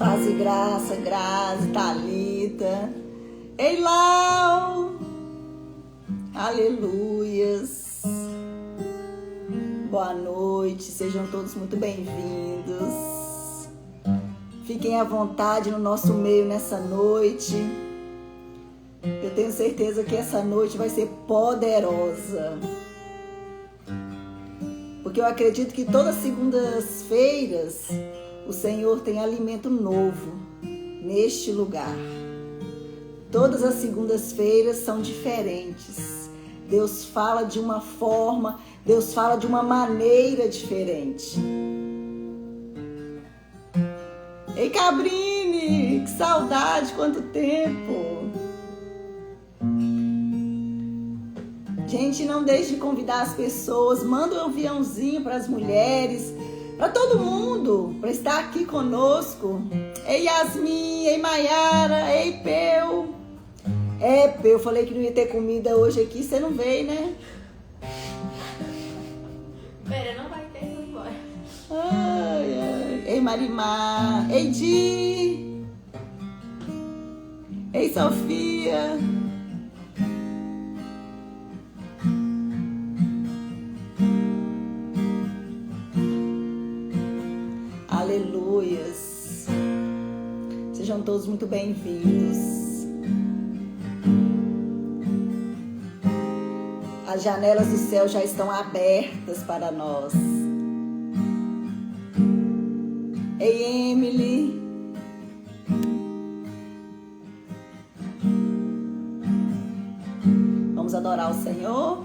Paz e graça, Grazi, Thalita, Eilau, aleluias. Boa noite, sejam todos muito bem-vindos. Fiquem à vontade no nosso meio nessa noite. Eu tenho certeza que essa noite vai ser poderosa. Porque eu acredito que todas as segundas-feiras o Senhor tem alimento novo neste lugar. Todas as segundas-feiras são diferentes. Deus fala de uma forma, Deus fala de uma maneira diferente. Ei, Cabrini, que saudade, quanto tempo! Gente, não deixe de convidar as pessoas, manda um aviãozinho para as mulheres, para todo mundo, para estar aqui conosco. Ei, Yasmin, ei, Maiara, ei, Peu. Peu, falei que não ia ter comida hoje aqui, você não veio, né? Pera, não vai ter, vou embora. Ai, ai. Ei, Marimar, ei, Di. Ei, Sofia. Aleluias. Sejam todos muito bem-vindos. As janelas do céu já estão abertas para nós. Ei, Emily. Vamos adorar o Senhor?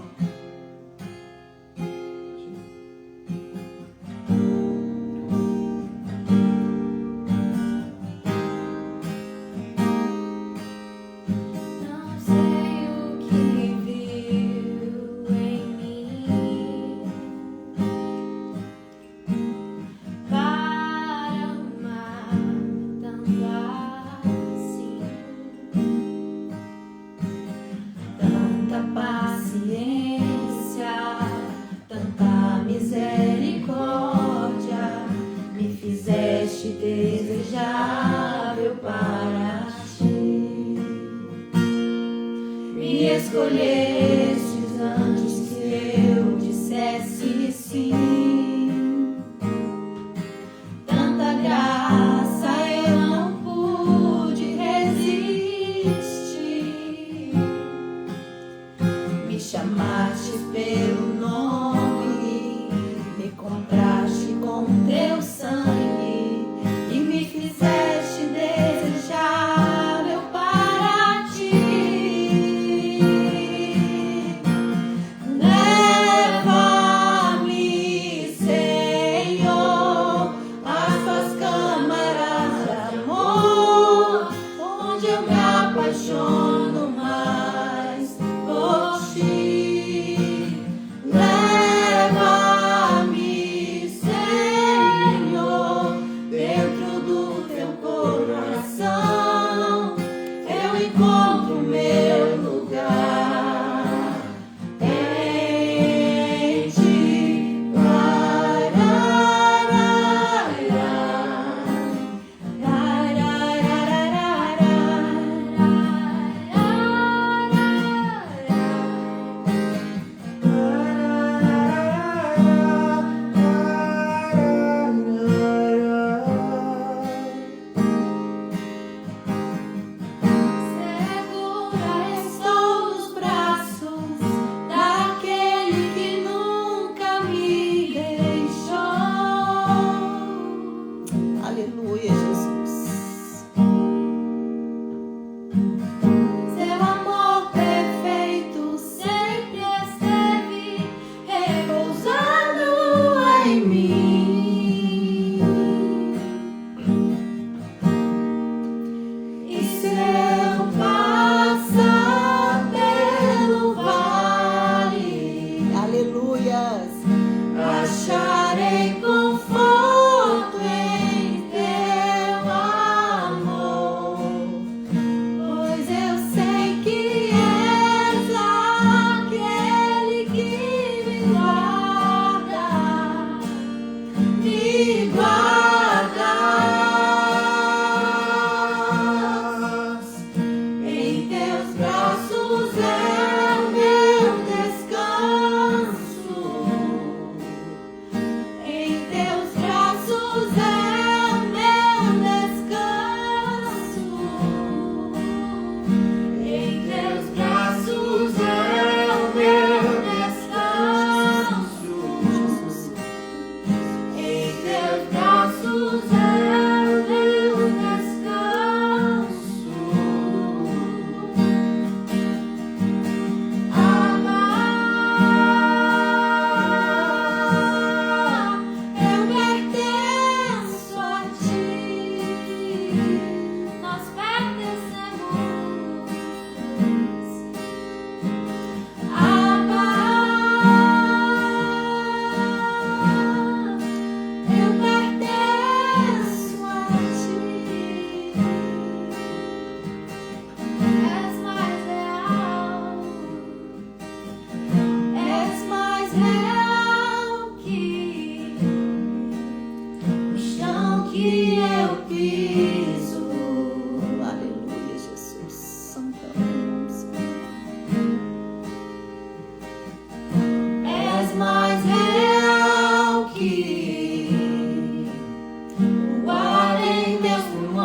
Escolhestes antes que eu dissesse sim. Tanta graça eu não pude resistir. Me chamaste pelo nome, me compraste com teu sangue e me fizeste desejável para ti. Apaixono mais por ti. Leva-me, Senhor, dentro do teu coração. Eu encontro meu lugar em ti. Aleluia, Jesus. Seu amor perfeito sempre esteve repousando em mim. E se eu passar pelo vale, Aleluias. acharei conforto em teu amor, pois eu sei que és aquele que me guarda que eu piso. Aleluia, Jesus. Santo é o nome, Senhor. És mais real que o ar em meus pulmões.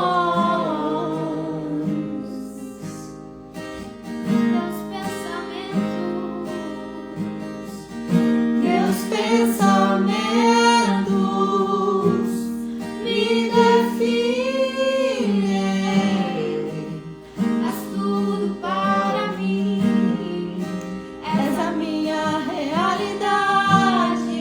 Meus pensamentos me definem. És tudo para mim. És a minha realidade.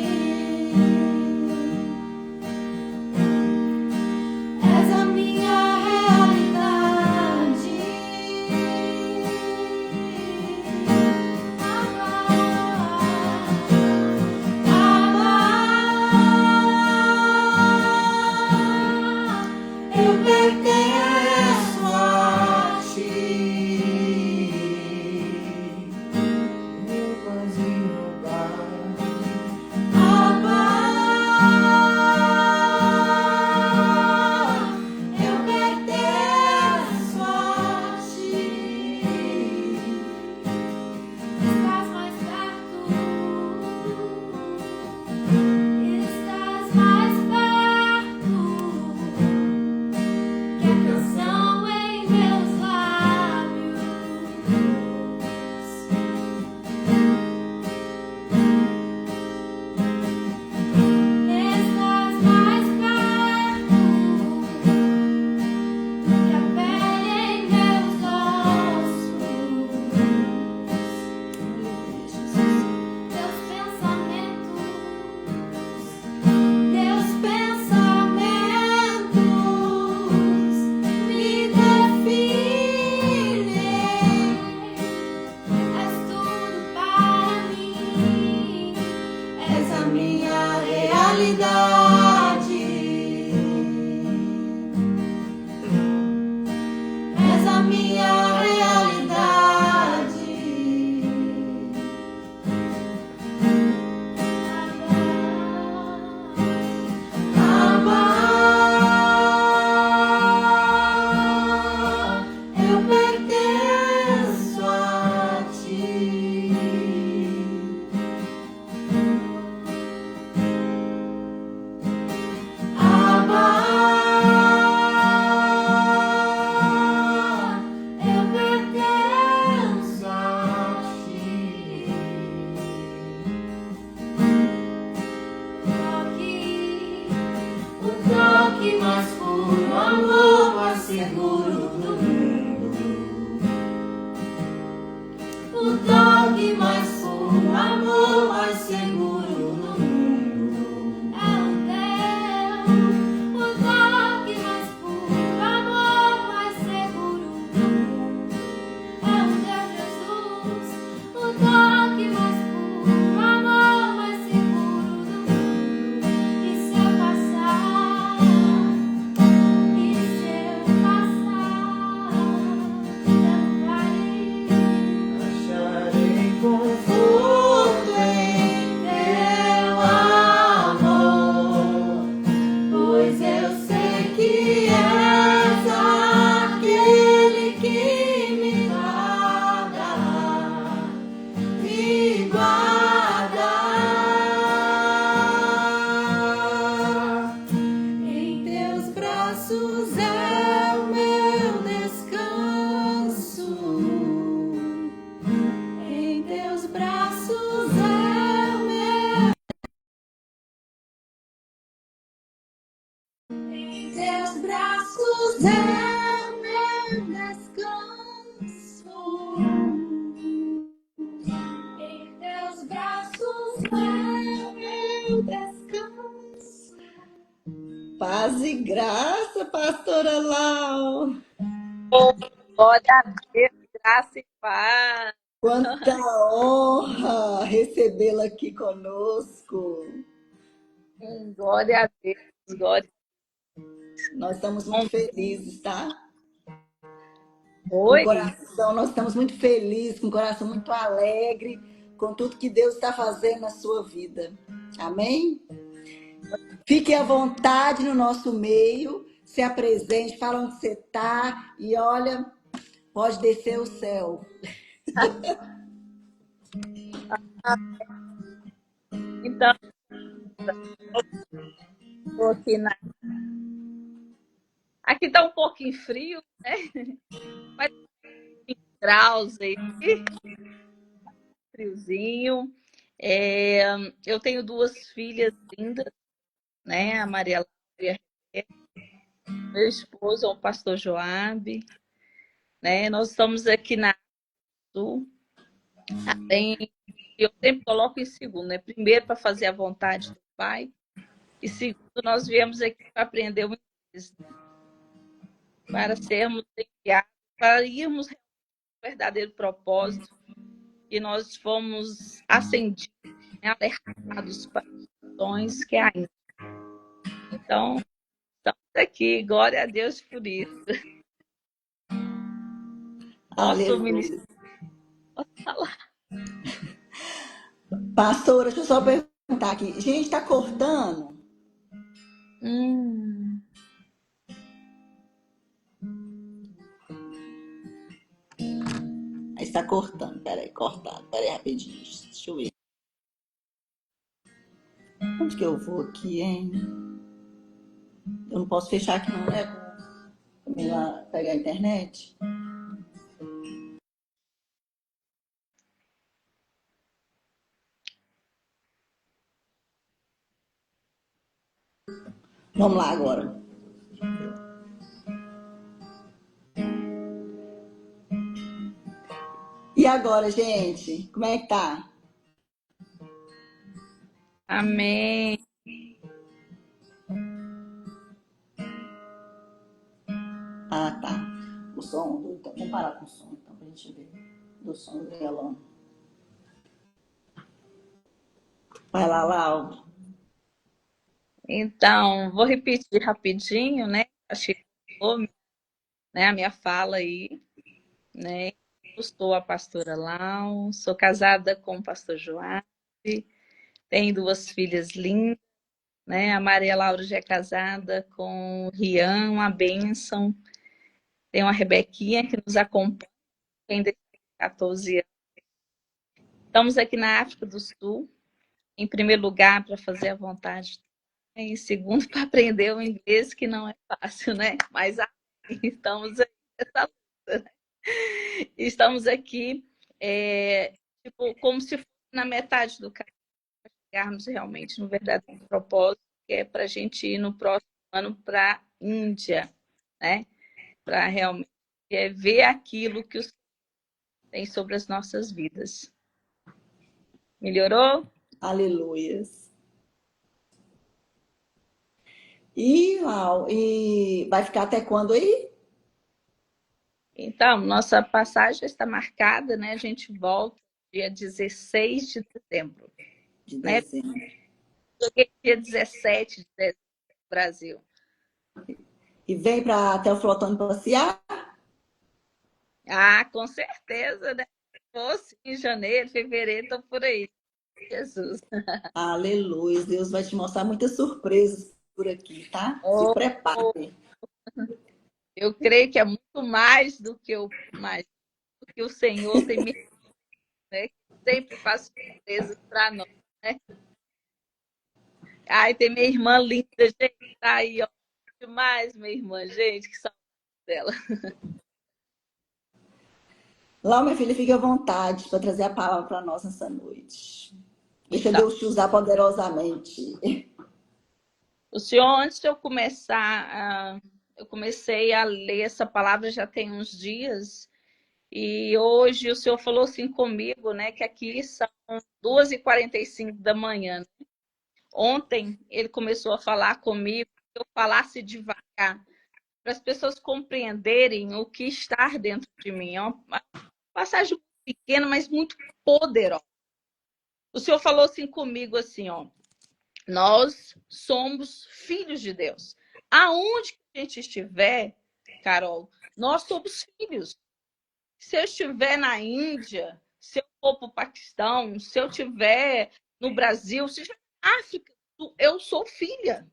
És a minha realidade. Eu pertenço a ti. Meu vazio Abba, eu pertenço a ti. Estás mais perto. Estás mais perto que a canção em meus lábios. Estás mais perto que a pele em meus ossos. Aleluia, Jesus. Teus pensamentos me definem. És tudo para mim. És a minha realidade. És a minha realidade. Abba, eu pertenço a ti. Abba, eu pertenço a ti. O toque mais puro, amor mais seguro do mundo. O toque mais puro, amor mais seguro do mundo. É o teu. O toque mais puro, amor mais seguro do mundo. É o teu, Jesus. O toque mais puro, amor mais seguro do mundo. E se eu passar, e se eu passar, eu farei. Acharei conforto em teu amor, pois eu sei que és aquele que me guarda, me guarda. Em teus braços é o meu descanso. Em teus braços é o meu. Em teus braços é o meu descanso. Em teus braços é o meu descanso. Paz e graça, pastora Lau. Glória a Deus, graça e paz. Quanta honra recebê-la aqui conosco. Glória a Deus, glória. Nós estamos muito felizes, tá? Oi? Com coração, nós estamos muito felizes, com o coração muito alegre, com tudo que Deus está fazendo na sua vida. Amém? Fique à vontade no nosso meio, se apresente, fala onde você está e olha, pode descer o céu. Então, estou aqui aqui está um pouquinho frio, né? Mas 5 graus aí, friozinho. Eu tenho 2 filhas lindas, né? A Maria Laura e a Rebeca. Meu esposo é o pastor Joabe, né? Nós estamos aqui na Sul. Eu sempre coloco em segundo, né? Primeiro, para fazer a vontade do Pai, e segundo, nós viemos aqui para aprender o inglês, para sermos enviados, para irmos ao verdadeiro propósito, e nós fomos ascendidos, né? Alertados para as ações que há ainda. Então, estamos aqui, glória a Deus por isso. Posso Aleluia. ministrar? Posso falar? Pastora, deixa eu só perguntar aqui. Gente, está cortando? Hum, Aí está cortando. Peraí, cortando. Peraí, rapidinho. Deixa eu ver. Onde que eu vou aqui, hein? Eu não posso fechar aqui não, né? Pra mim lá pegar a internet. Vamos lá agora. E agora, gente? Como é que tá? amém. Ah, tá. O som. Então, vamos parar com o som, então, pra gente ver. Do som do violão. Vai lá, Lau. Então, vou repetir rapidinho, né? Acho que né, a minha fala aí, né? Eu sou a pastora Lau, sou casada com o pastor Joabe, tenho 2 filhas lindas, né? A Maria Laura já é casada com o Rian, uma bênção. Tem uma Rebequinha que nos acompanha, tem 14 anos. Estamos aqui na África do Sul, em primeiro lugar, para fazer a vontade, em segundo, para aprender o inglês, que não é fácil, né? Mas estamos aí nessa luta, né? Estamos aqui, tipo, como se fosse na metade do caminho, para chegarmos realmente no verdadeiro propósito, que é para a gente ir no próximo ano para a Índia, né? Para realmente ver aquilo que o Senhor tem sobre as nossas vidas. Melhorou? Aleluias. E, Lau, e vai ficar até quando aí? Então, nossa passagem está marcada, né? A gente volta dia 16 de dezembro, De né? dezembro. Cheguei dia 17 de dezembro no Brasil. E vem para até o Flotão passear? Ah, com certeza, né? Se fosse em janeiro, fevereiro, tô por aí. Jesus. Aleluia. Deus vai te mostrar muitas surpresas por aqui, tá? Se Oh, prepare. eu creio que é muito mais do que do que o Senhor tem me, né? Sempre faz surpresas para nós, né? Ai, tem minha irmã linda, gente, tá aí, ó. Demais, minha irmã, gente, que saudade dela. Lau, minha filha, fique à vontade para trazer a palavra para nós nessa noite. Deixa Então, Deus te usar poderosamente. o senhor, antes de eu começar, eu comecei a ler essa palavra já tem uns dias, e hoje o senhor falou assim comigo, né, que aqui são 2h45 da manhã. Ontem ele começou a falar comigo, que eu falasse devagar, para as pessoas compreenderem o que está dentro de mim. É uma passagem pequena, mas muito poderosa. O senhor falou assim comigo, assim, ó, nós somos filhos de Deus. Aonde que a gente estiver, Carol, nós somos filhos. Se eu estiver na Índia, se eu for para o Paquistão, se eu estiver no Brasil, se eu estiver na África, eu sou filha.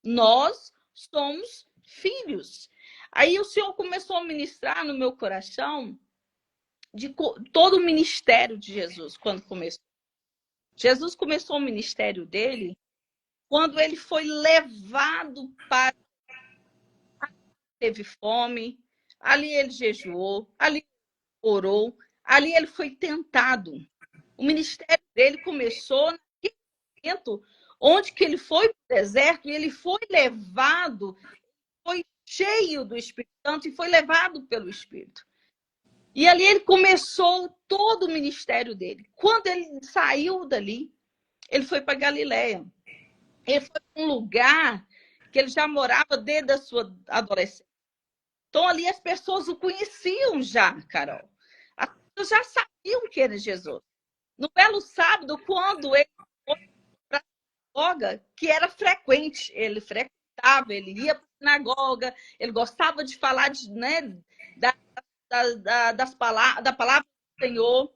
Nós somos filhos. Aí o Senhor começou a ministrar no meu coração de todo o ministério de Jesus, quando começou. Jesus começou o ministério dele quando ele foi levado para... Teve fome, ali ele jejuou, ali ele orou, ali ele foi tentado. O ministério dele começou naquele momento onde que ele foi para o deserto e ele foi levado, foi cheio do Espírito Santo e foi levado pelo Espírito. E ali ele começou todo o ministério dele. Quando ele saiu dali, ele foi para Galiléia. Ele foi para um lugar que ele já morava desde a sua adolescência. Então ali as pessoas o conheciam já, Carol. As pessoas já sabiam que era Jesus. No belo sábado, quando ele foi para a sinagoga, que era frequente, ele frequentava, ele ia para a sinagoga, ele gostava de falar da palavra do Senhor,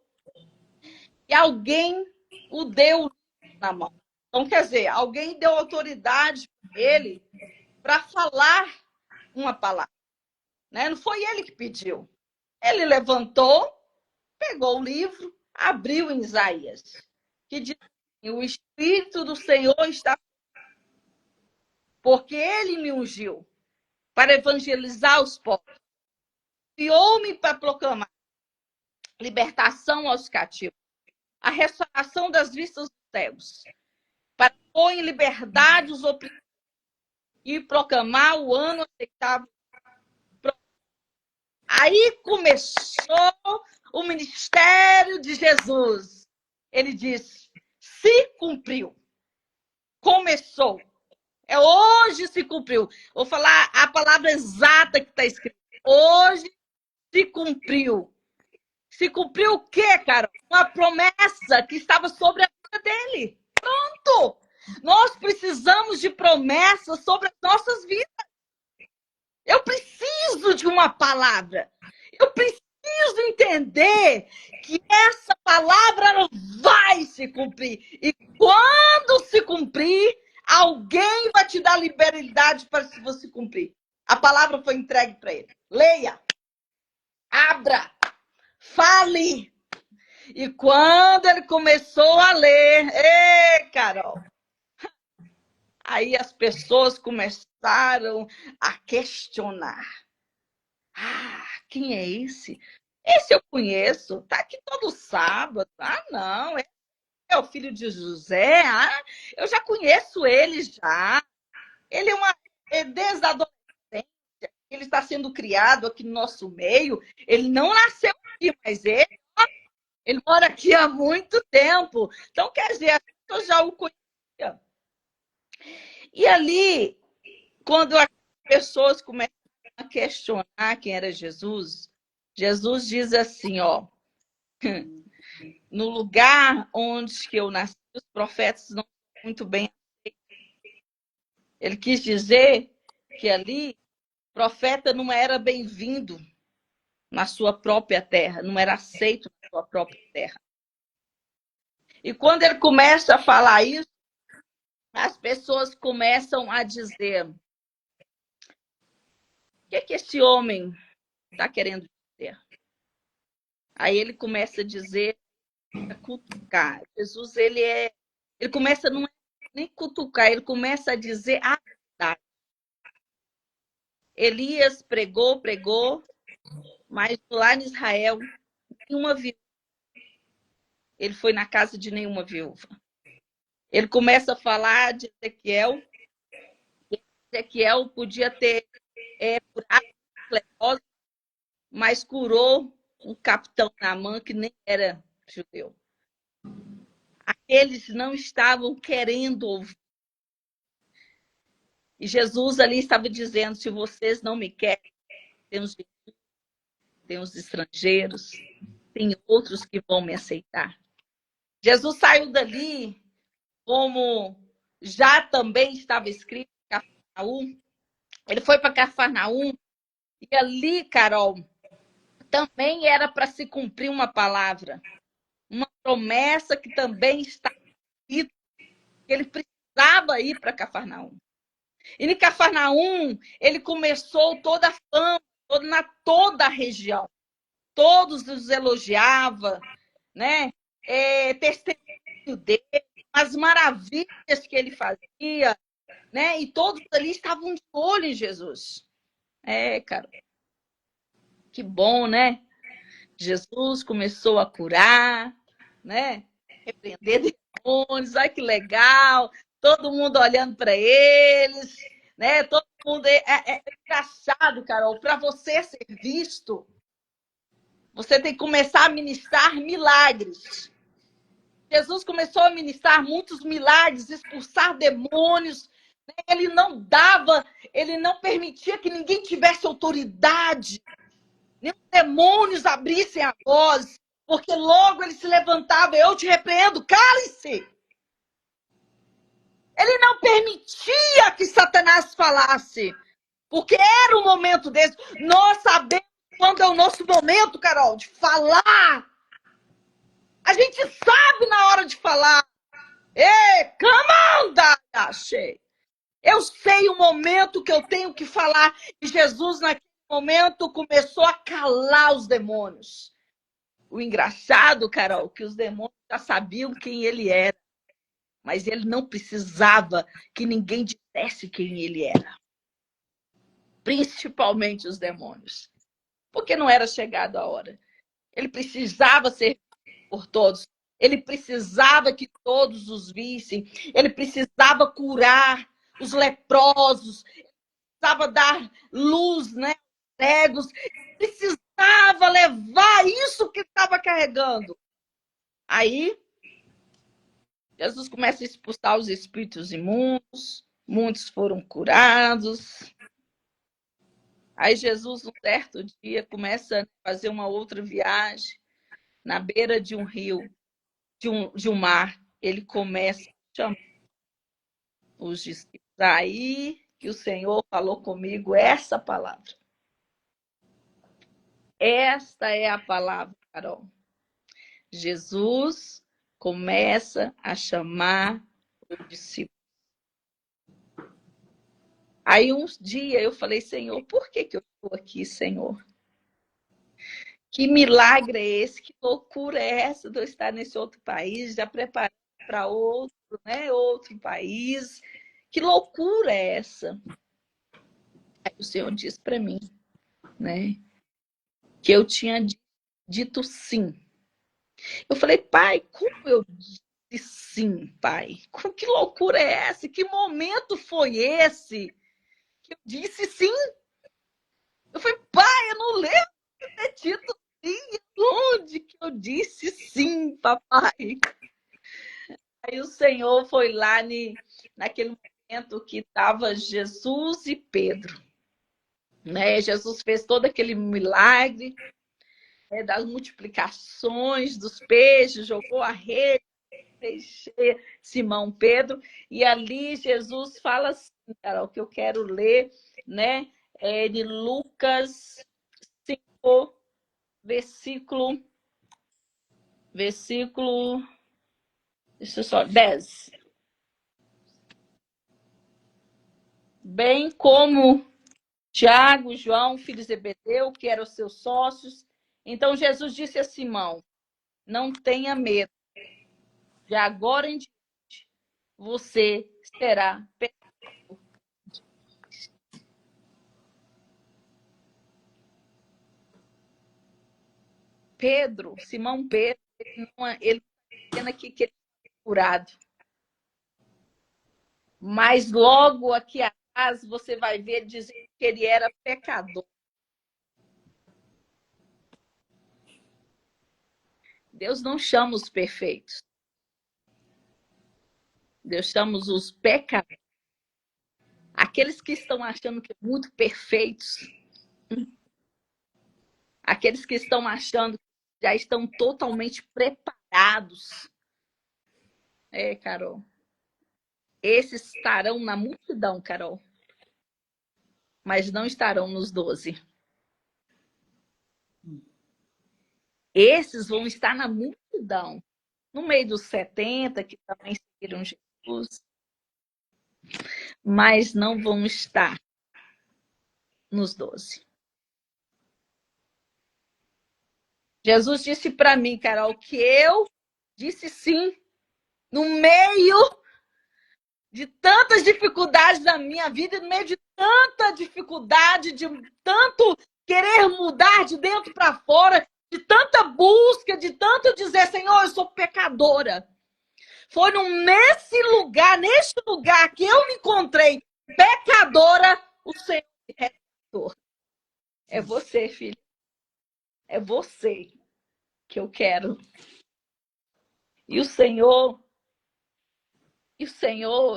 e alguém o deu na mão. Então, quer dizer, alguém deu autoridade para ele para falar uma palavra. Né? Não foi ele que pediu. Ele levantou, pegou o livro, abriu em Isaías, que diz assim, o Espírito do Senhor está... Porque ele me ungiu para evangelizar os povos. Enviou-me para proclamar libertação aos cativos, a restauração das vistas dos cegos, para pôr em liberdade os oprimidos e proclamar o ano aceitável. Aí começou o ministério de Jesus. Ele disse, se cumpriu. Começou. Hoje se cumpriu. Vou falar a palavra exata que está escrita. Hoje se cumpriu. Se cumpriu o quê, cara? Uma promessa que estava sobre a vida dele. Pronto! Nós precisamos de promessas sobre as nossas vidas. Eu preciso de uma palavra. Eu preciso entender que essa palavra vai se cumprir. E quando se cumprir, alguém vai te dar liberdade para você cumprir. A palavra foi entregue para ele. Leia, abra, fale. E quando ele começou a ler, Carol, aí as pessoas começaram a questionar. Ah, quem é esse? Esse eu conheço, tá aqui todo sábado. Ah, não, é o filho de José. Ah, eu já conheço ele já. Ele desde a adolescência, ele está sendo criado aqui no nosso meio. Ele não nasceu aqui, mas ele mora aqui há muito tempo. Então, quer dizer, as pessoas já o conheciam. E ali, quando as pessoas começam a questionar quem era Jesus, Jesus diz assim, ó, no lugar onde que eu nasci, os profetas não são muito bem aceitos. Ele quis dizer que ali, profeta não era bem-vindo na sua própria terra, não era aceito na sua própria terra. E quando ele começa a falar isso, as pessoas começam a dizer, o que é que esse homem está querendo dizer? Aí ele começa a dizer, a cutucar. Jesus, ele começa, não é nem cutucar, ele começa a dizer a verdade. Elias pregou, mas lá em Israel, nenhuma viúva. Ele foi na casa de nenhuma viúva. Ele começa a falar de Ezequiel. Ezequiel podia ter curado leprosa, mas curou um capitão Naamã que nem era judeu. Aqueles não estavam querendo ouvir. E Jesus ali estava dizendo, se vocês não me querem, tem os estrangeiros, tem outros que vão me aceitar. Jesus saiu dali, como já também estava escrito em Cafarnaum. Ele foi para Cafarnaum e ali, Carol, também era para se cumprir uma palavra, uma promessa que também está escrita, que ele precisava precisava ir para Cafarnaum. E em Cafarnaum, ele começou toda a fama, toda a região. Todos os elogiavam, né? Testemunho dele, as maravilhas que ele fazia, né? E todos ali estavam de olho em Jesus. Cara, que bom, né? Jesus começou a curar, né? Repreender demônios, olha que legal. Todo mundo olhando para eles, né? Todo mundo é engraçado, Carol. Para você ser visto, você tem que começar a ministrar milagres. Jesus começou a ministrar muitos milagres, expulsar demônios. Ele não permitia que ninguém tivesse autoridade, nem os demônios abrissem a voz, porque logo ele se levantava: eu te repreendo, cale-se! Ele não permitia que Satanás falasse, porque era o momento desse. Nós sabemos quando é o nosso momento, Carol, de falar. A gente sabe na hora de falar. Camanda! Achei. Eu sei o momento que eu tenho que falar. E Jesus, naquele momento, começou a calar os demônios. O engraçado, Carol, que os demônios já sabiam quem ele era. Mas ele não precisava que ninguém dissesse quem ele era. Principalmente os demônios. Porque não era chegada a hora. Ele precisava ser por todos. Ele precisava que todos os vissem. Ele precisava curar os leprosos. Ele precisava dar luz, né, aos cegos. Ele precisava levar isso que estava carregando. Aí, Jesus começa a expulsar os espíritos imundos. Muitos foram curados. Aí Jesus, um certo dia, começa a fazer uma outra viagem na beira de um rio, de um mar. Ele começa a chamar os discípulos. Aí que o Senhor falou comigo essa palavra. Esta é a palavra, Carol. Jesus começa a chamar os discípulos. Aí uns dias eu falei: Senhor, por que eu estou aqui, Senhor? Que milagre é esse? Que loucura é essa de eu estar nesse outro país, já preparando para outro, né? Outro país. Que loucura é essa? Aí o Senhor disse para mim, né? Que eu tinha dito sim. Eu falei: Pai, como eu disse sim, Pai? Que loucura é essa? Que momento foi esse que eu disse sim? Eu falei: Pai, eu não lembro de ter dito sim. Onde que eu disse sim, papai? Aí o Senhor foi lá naquele momento que estava Jesus e Pedro, né? Jesus fez todo aquele milagre, né, das multiplicações dos peixes, jogou a rede, Simão Pedro, e ali Jesus fala assim, cara, o que eu quero ler, né? É de Lucas 5, versículo, deixa eu só, 10. Bem como Tiago, João, filhos de Zebedeu, que eram seus sócios. Então Jesus disse a Simão: não tenha medo, de agora em diante você será pescador. Pedro, Simão Pedro, ele está dizendo aqui que ele foi curado. Mas logo aqui atrás você vai ver dizendo que ele era pecador. Deus não chama os perfeitos. Deus chama os pecadores. Aqueles que estão achando que são muito perfeitos. Aqueles que estão achando que já estão totalmente preparados. Carol. Esses estarão na multidão, Carol. Mas não estarão nos 12. Esses vão estar na multidão. No meio dos 70, que também seguiram Jesus. mas não vão estar nos 12. Jesus disse para mim, Carol, que eu disse sim, no meio de tantas dificuldades da minha vida, no meio de tanta dificuldade, de tanto querer mudar de dentro para fora, de tanta busca, de tanto dizer, Senhor, eu sou pecadora. Foi nesse lugar que eu me encontrei pecadora, o Senhor me resgatou. É você, filho. É você que eu quero. E o Senhor,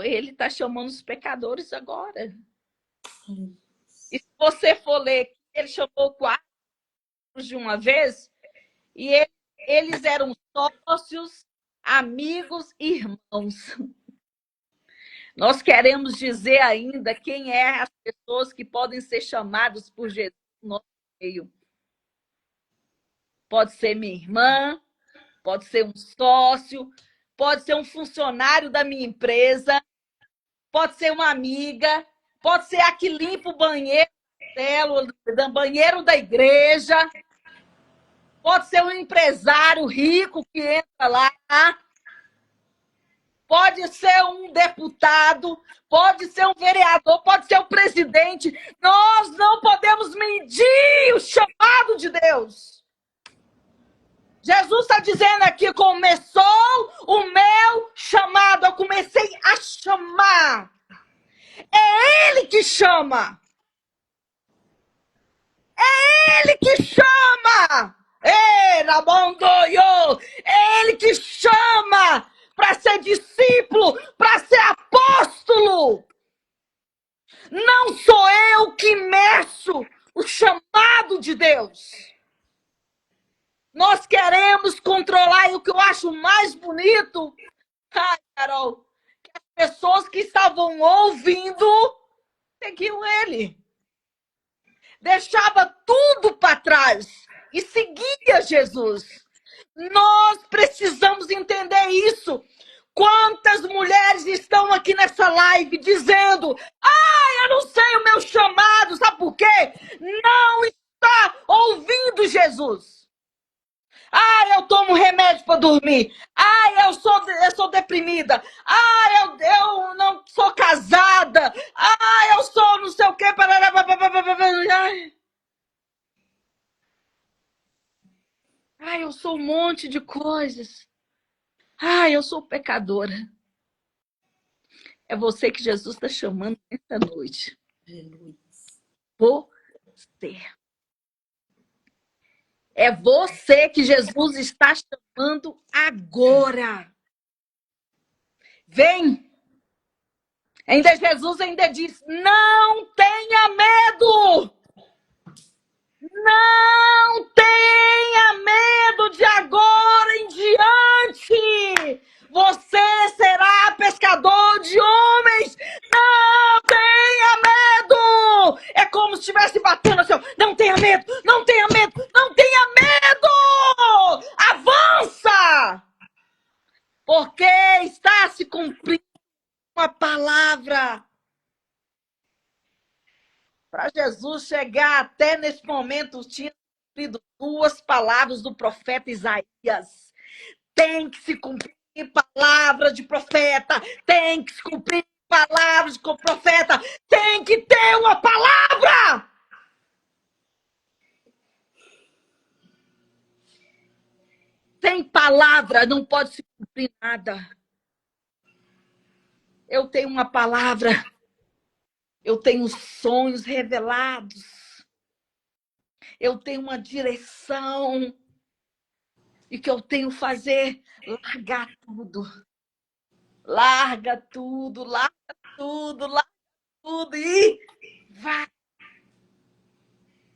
Ele está chamando os pecadores agora. E se você for ler, Ele chamou 4 de uma vez, e eles eram sócios, amigos e irmãos. Nós queremos dizer ainda quem é as pessoas que podem ser chamadas por Jesus no nosso meio. Pode ser minha irmã, pode ser um sócio, pode ser um funcionário da minha empresa, pode ser uma amiga, pode ser a que limpa o banheiro banheiro da igreja, pode ser um empresário rico que entra lá, pode ser um deputado, pode ser um vereador, pode ser o presidente. Nós não podemos medir o chamado de Deus. Jesus está dizendo aqui, começou o meu chamado, eu comecei a chamar. É Ele que chama. É Ele que chama. É Ele que chama para ser discípulo, para ser apóstolo. Não sou eu que meço o chamado de Deus. Nós queremos controlar, e o que eu acho mais bonito, Carol, que as pessoas que estavam ouvindo seguiam ele. Deixava tudo para trás e seguia Jesus. Nós precisamos entender isso. Quantas mulheres estão aqui nessa live dizendo: eu não sei o meu chamado, sabe por quê? Não está ouvindo Jesus. Eu tomo remédio para dormir. Eu sou deprimida. Eu não sou casada. Eu sou não sei o quê. Eu sou um monte de coisas. Eu sou pecadora. É você que Jesus está chamando nessa noite. Você. É você que Jesus está chamando agora. Vem. Jesus ainda diz, não tenha medo. Não tenha medo de agora em diante. Você será pescador de homens. Não tenha medo. É como se estivesse batendo assim. Não tenha medo, não tenha medo, não tenha medo. Avança. Porque está se cumprindo uma palavra. Para Jesus chegar até nesse momento, tinha cumprido 2 palavras do profeta Isaías. Tem que se cumprir palavra de profeta. Tem que se cumprir palavras de profeta. Tem que ter uma palavra. Sem palavra não pode se cumprir nada. Eu tenho uma palavra. Eu tenho sonhos revelados. Eu tenho uma direção. E que eu tenho que fazer? Largar tudo. Larga tudo, larga tudo, larga tudo e vai.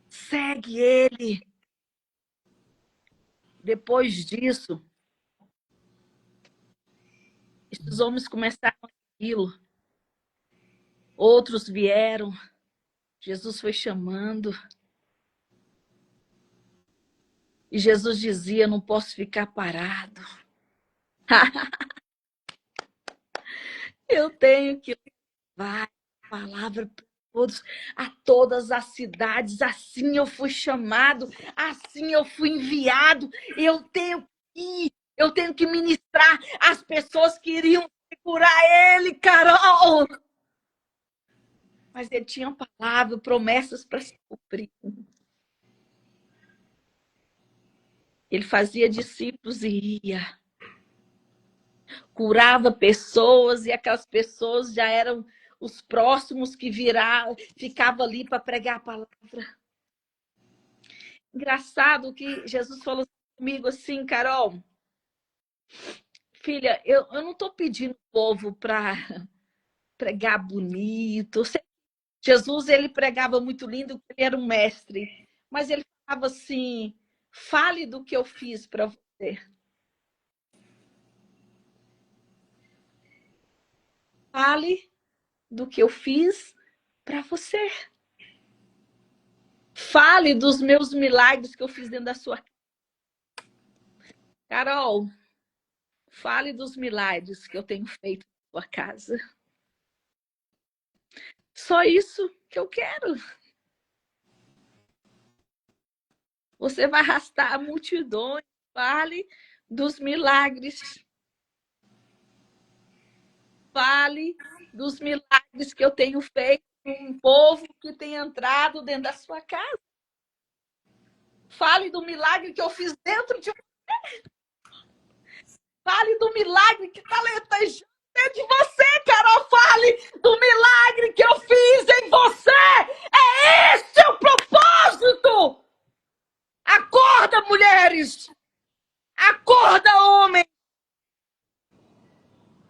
Segue ele. Depois disso, esses homens começaram a segui-lo. Outros vieram. Jesus foi chamando. E Jesus dizia, não posso ficar parado. Eu tenho que Vai, palavra para todos, a todas as cidades. Assim eu fui chamado, assim eu fui enviado. Eu tenho que ir, eu tenho que ministrar. As pessoas queriam curar ele, Carol. Mas ele tinha palavra, promessas para se cumprir. Ele fazia discípulos e ia. Curava pessoas e aquelas pessoas já eram os próximos que viravam, ficavam ali para pregar a palavra. Engraçado que Jesus falou comigo assim, Carol, filha, eu não estou pedindo o povo para pregar bonito. Jesus, ele pregava muito lindo, ele era um mestre, mas ele falava assim, fale do que eu fiz para você. Fale do que eu fiz para você. Fale dos meus milagres que eu fiz dentro da sua casa. Carol, fale dos milagres que eu tenho feito na sua casa. Só isso que eu quero. Você vai arrastar multidões. Fale dos milagres. Fale dos milagres que eu tenho feito com um povo que tem entrado dentro da sua casa. Fale do milagre que eu fiz dentro de você. Fale do milagre que está latejando dentro de você, Carol. Fale do milagre que eu fiz em você. É esse o propósito. Acorda, mulheres. Acorda, homens.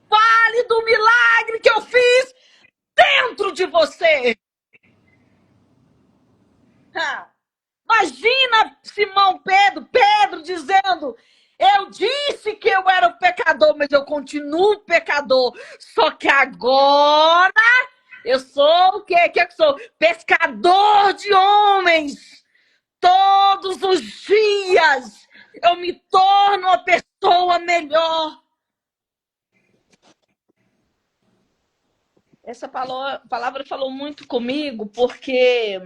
Fale do milagre que eu fiz dentro de você. Imagina Simão Pedro dizendo, eu disse que eu era um pecador, mas eu continuo pecador. Só que agora eu sou o quê? Que eu sou? Pescador de homens. Todos os dias eu me torno uma pessoa melhor. Essa palavra falou muito comigo, porque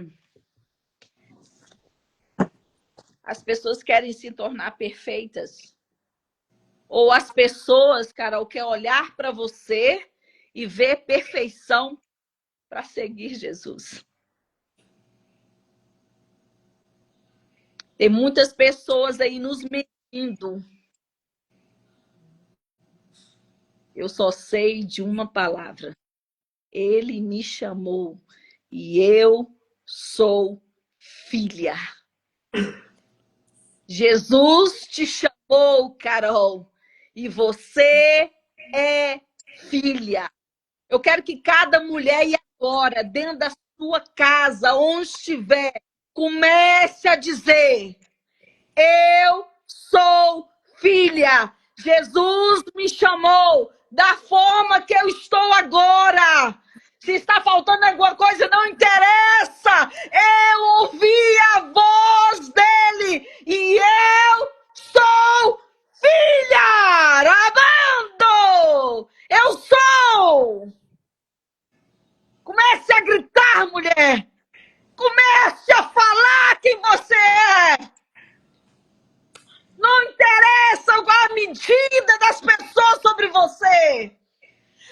as pessoas querem se tornar perfeitas. Ou as pessoas, Carol, querem olhar para você e ver perfeição para seguir Jesus. Tem muitas pessoas aí nos medindo. Eu só sei de uma palavra. Ele me chamou e eu sou filha. Jesus te chamou, Carol, e você é filha. Eu quero que cada mulher, e agora, dentro da sua casa, onde estiver, comece a dizer, eu sou filha. Jesus me chamou da forma que eu estou agora. Se está faltando alguma coisa, não interessa. Eu ouvi a voz dele e eu sou filha. Rabando! Eu sou. Comece a gritar, mulher. Comece a falar quem você é. Não interessa a medida das pessoas sobre você.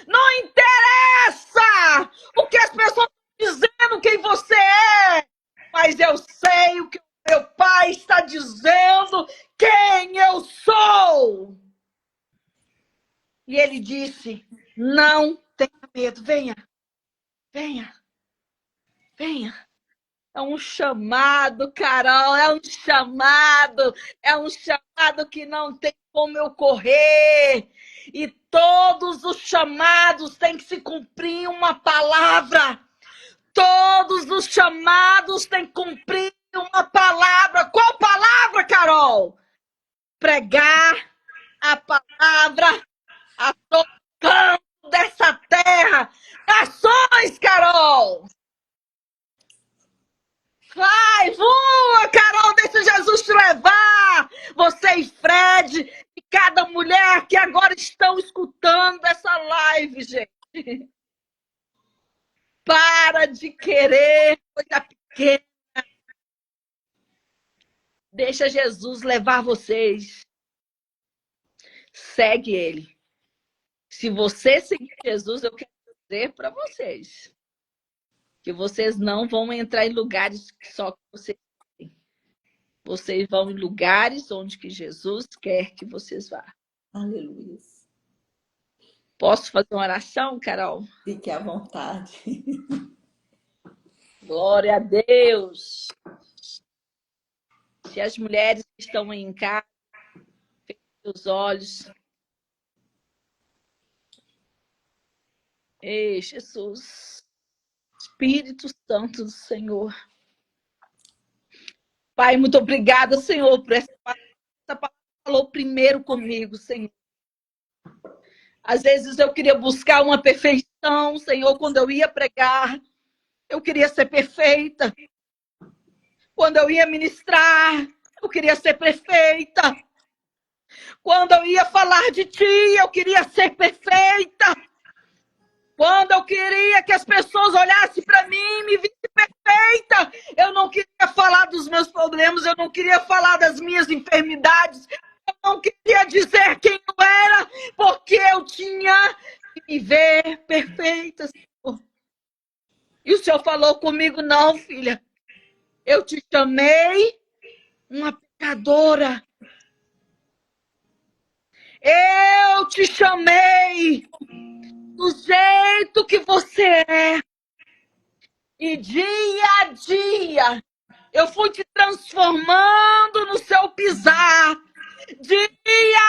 Não interessa o que as pessoas estão dizendo quem você é. Mas eu sei o que o meu pai está dizendo quem eu sou. E ele disse, não tenha medo. Venha. Venha. Venha. É um chamado, Carol, é um chamado que não tem como eu correr. E todos os chamados têm que se cumprir uma palavra. Todos os chamados têm que cumprir uma palavra. Qual palavra, Carol? Pregar a palavra a todo canto dessa terra. Nações, Carol! Vai, voa, Carol, deixa Jesus te levar. Você e Fred, e cada mulher que agora estão escutando essa live, gente. Para de querer coisa pequena. Deixa Jesus levar vocês. Segue ele. Se você seguir Jesus, eu quero dizer para vocês que vocês não vão entrar em lugares que só que vocês têm. Vocês vão em lugares onde que Jesus quer que vocês vá. Aleluia. Posso fazer uma oração, Carol? Fique à vontade. Glória a Deus. Se as mulheres que estão aí em casa, fechem os olhos. Ei, Jesus. Espírito Santo do Senhor. Pai, muito obrigada, Senhor, por essa palavra que falou primeiro comigo, Senhor. Às vezes eu queria buscar uma perfeição, Senhor, quando eu ia pregar. Eu queria ser perfeita. Quando eu ia ministrar, eu queria ser perfeita. Quando eu ia falar de Ti, eu queria ser perfeita. Quando eu queria que as pessoas olhassem para mim e me vissem perfeita, eu não queria falar dos meus problemas, eu não queria falar das minhas enfermidades, eu não queria dizer quem eu era, porque eu tinha que me ver perfeita, Senhor. E o Senhor falou comigo, não, filha, eu te chamei uma pecadora. Eu te chamei do jeito que você é. E dia a dia, eu fui te transformando no seu pisar. Dia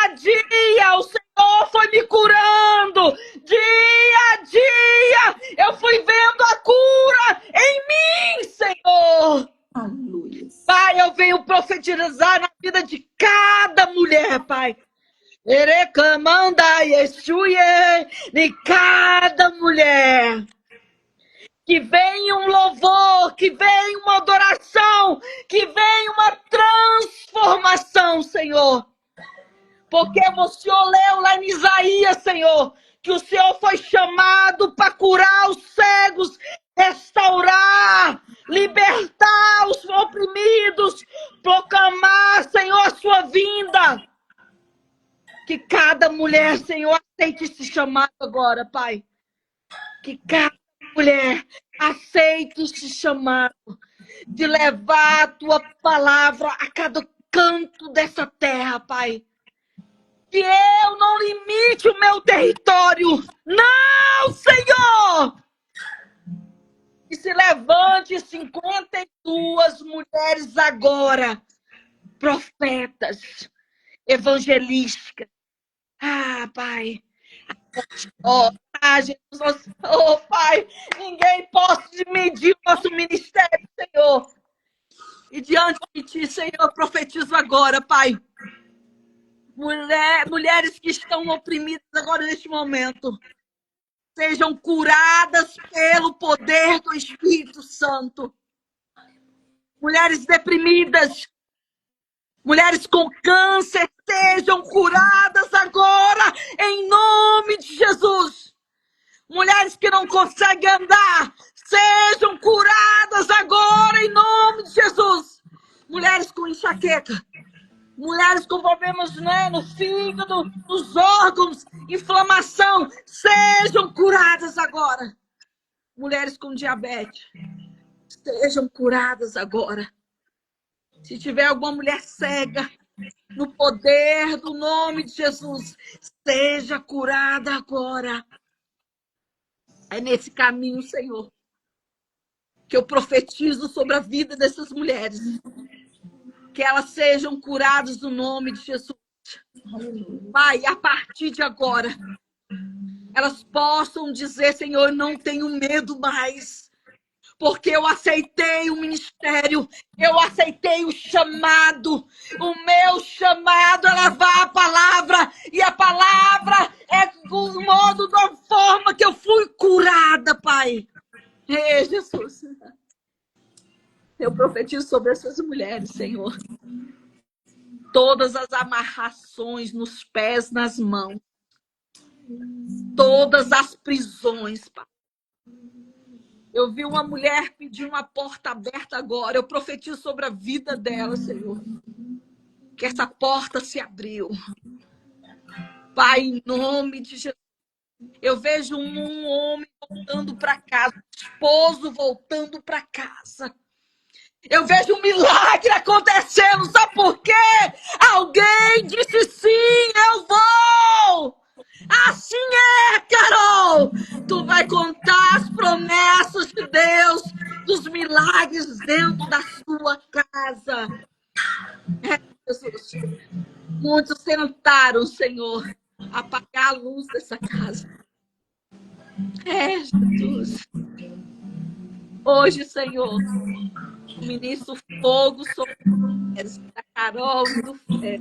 a dia, o Senhor foi me curando. Dia a dia, eu fui vendo a cura em mim, Senhor. Aleluia. Pai, eu venho profetizar na vida de cada mulher, Pai. Erecamanda Yeshuye, de cada mulher. Que venha um louvor, que venha uma adoração, que venha uma transformação, Senhor. Porque o Senhor leu lá em Isaías, Senhor, que o Senhor foi chamado para curar os cegos, restaurar, libertar os oprimidos, proclamar, Senhor, a sua vinda. Que cada mulher, Senhor, aceite esse chamado agora, Pai. Que cada mulher aceite esse chamado de levar a tua palavra a cada canto dessa terra, Pai. Que eu não limite o meu território. Não, Senhor! Que se levante 52 mulheres agora, profetas, evangelísticas. Ah, Pai. Jesus, Pai, ninguém pode medir o nosso ministério, Senhor. E diante de Ti, Senhor, profetizo agora, Pai. Mulheres que estão oprimidas agora neste momento, sejam curadas pelo poder do Espírito Santo. Mulheres deprimidas, mulheres com câncer, sejam curadas agora, em nome de Jesus. Mulheres que não conseguem andar, sejam curadas agora, em nome de Jesus. Mulheres com enxaqueca, mulheres com problemas, né, no fígado, nos órgãos, inflamação, sejam curadas agora. Mulheres com diabetes, sejam curadas agora. Se tiver alguma mulher cega, no poder do nome de Jesus, seja curada agora. É nesse caminho, Senhor, que eu profetizo sobre a vida dessas mulheres. Que elas sejam curadas no nome de Jesus. Pai, a partir de agora, elas possam dizer, Senhor, não tenho medo mais. Porque eu aceitei o ministério, eu aceitei o chamado. O meu chamado é levar a palavra. E a palavra é do modo, da forma que eu fui curada, Pai. Ei, Jesus. Eu profetizo sobre essas mulheres, Senhor. Todas as amarrações nos pés, nas mãos. Todas as prisões, Pai. Eu vi uma mulher pedir uma porta aberta agora. Eu profetizo sobre a vida dela, Senhor. Que essa porta se abriu. Pai, em nome de Jesus. Eu vejo um homem voltando para casa, um esposo voltando para casa. Eu vejo um milagre acontecendo. Sabe por quê? Alguém disse sim, eu vou. Assim é, Carol. Tu vai contar as promessas de Deus, dos milagres dentro da sua casa. É, Jesus. Muitos tentaram, Senhor, apagar a luz dessa casa. É, Jesus. Hoje, Senhor, eu ministro fogo sobre os pés da Carol e do Fé.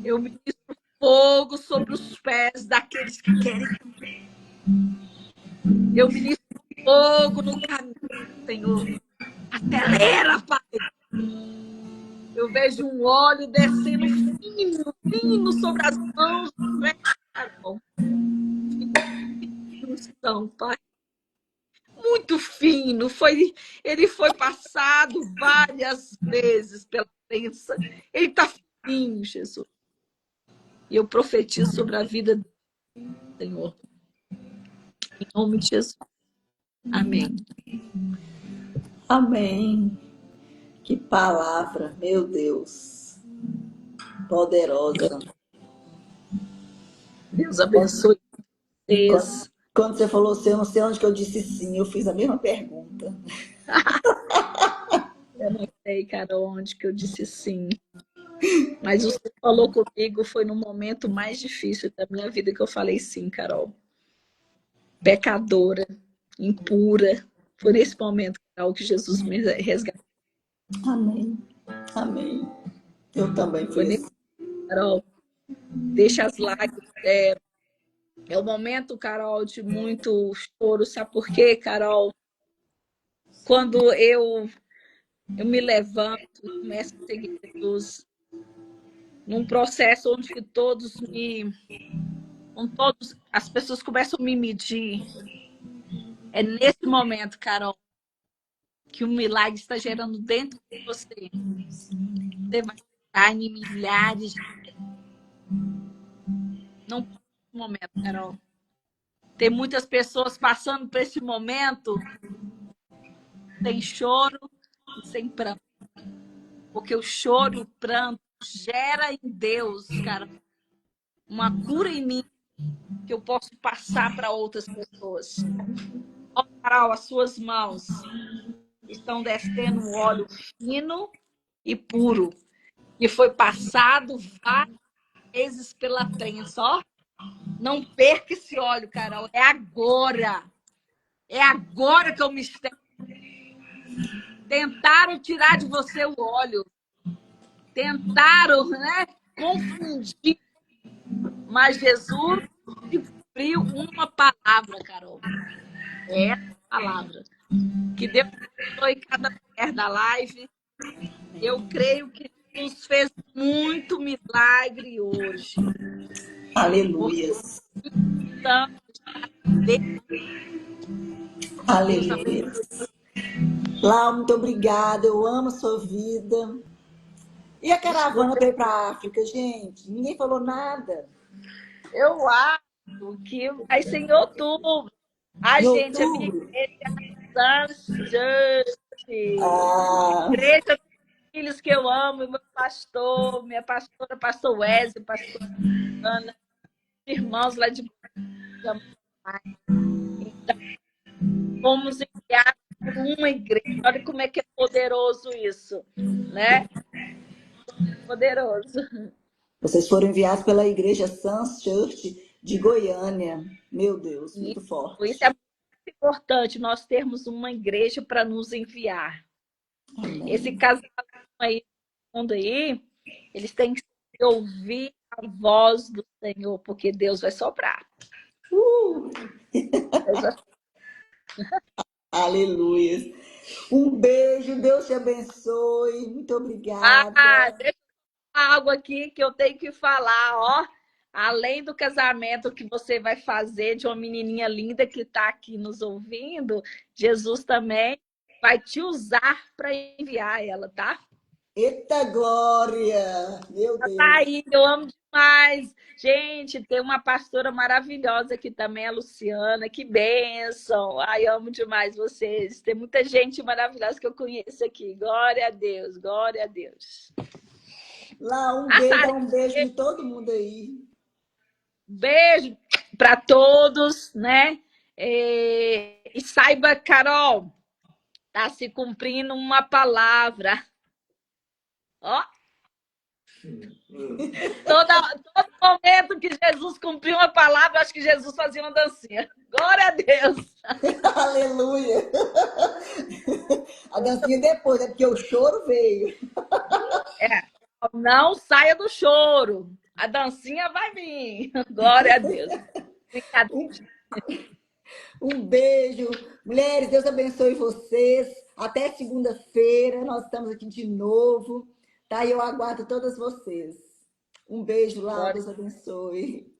Eu ministro fogo sobre os pés daqueles que querem. Eu ministro fogo no caminho, Senhor. Acelera, Pai. Eu vejo um óleo descendo fino, fino sobre as mãos do pé da Carol. Fino, Pai. Muito fino. Ele foi passado várias vezes pela prensa. Ele está fininho, Jesus. E eu profetizo sobre a vida do Senhor. Em nome de Jesus. Amém. Amém. Que palavra, meu Deus. Poderosa. Deus abençoe vocês. Quando você falou assim, eu não sei onde que eu disse sim, eu fiz a mesma pergunta. Eu não sei, Carol, onde que eu disse sim. Mas o que falou comigo foi no momento mais difícil da minha vida que eu falei sim, Carol. Pecadora, impura. Foi nesse momento, Carol, que Jesus me resgatou. Amém. Amém. Eu também Foi fiz. nesse, Carol. Deixa as lágrimas. É o momento, Carol, de muito choro. Sabe por quê, Carol? Quando eu me levanto e começo a seguir Jesus, num processo onde que as pessoas começam a me medir. É nesse momento, Carol, que o milagre está gerando dentro de você. Você vai estar em milhares. Não passa esse momento, Carol. Tem muitas pessoas passando por esse momento sem choro e sem pranto. Porque o choro e o pranto gera em Deus, cara, uma cura em mim que eu posso passar para outras pessoas. Ó, Carol, as suas mãos estão descendo um óleo fino e puro, que foi passado várias vezes pela prensa. Ó, não perca esse óleo, Carol. É agora. É agora que eu me mistério. Tentaram tirar de você o óleo. Tentaram, né, confundir. Mas Jesus cumpriu uma palavra, Carol. É essa palavra. Que Deus abençoe cada mulher da live. Eu creio que Jesus fez muito milagre hoje. Aleluia. Aleluia. Lau, muito obrigada. Eu amo a sua vida. E a caravana para ir para a África, gente? Ninguém falou nada. Eu acho que vai ser em outubro. A gente, a minha igreja é Sunchurch. Igreja dos filhos que eu amo, meu pastor, minha pastora, pastor Wesley, pastor Ana, irmãos lá de então, fomos enviados por uma igreja. Olha como é que é poderoso isso, né? Poderoso. Vocês foram enviados pela igreja Sans Church de Goiânia. Meu Deus, muito forte. Isso é muito importante, nós termos uma igreja para nos enviar. Amém. Esse casal aí, eles têm que ouvir a voz do Senhor, porque Deus vai soprar. Aleluia. Um beijo, Deus te abençoe. Muito obrigada. Deixa eu falar algo aqui que eu tenho que falar, ó. além do casamento que você vai fazer de uma menininha linda que está aqui nos ouvindo, Jesus também vai te usar para enviar ela, tá? Eita glória! Meu Tá Deus! aí, eu amo demais. Gente, tem uma pastora maravilhosa aqui também, a Luciana. Que bênção! Ai, amo demais vocês. Tem muita gente maravilhosa que eu conheço aqui. Glória a Deus, glória a Deus. Lá, um A beijo, dá Sara, um beijo de todo mundo aí. beijo para todos, né? E saiba, Carol, tá se cumprindo uma palavra. Ó, todo momento que Jesus cumpriu uma palavra, eu acho que Jesus fazia uma dancinha. Glória a Deus. Aleluia! A dancinha depois, é porque o choro veio. Não saia do choro. A dancinha vai vir. Glória a Deus. Um, um beijo. Mulheres, Deus abençoe vocês. Até segunda-feira, nós estamos aqui de novo. Tá? E eu aguardo todas vocês. Um beijo lá, Glória. Deus abençoe.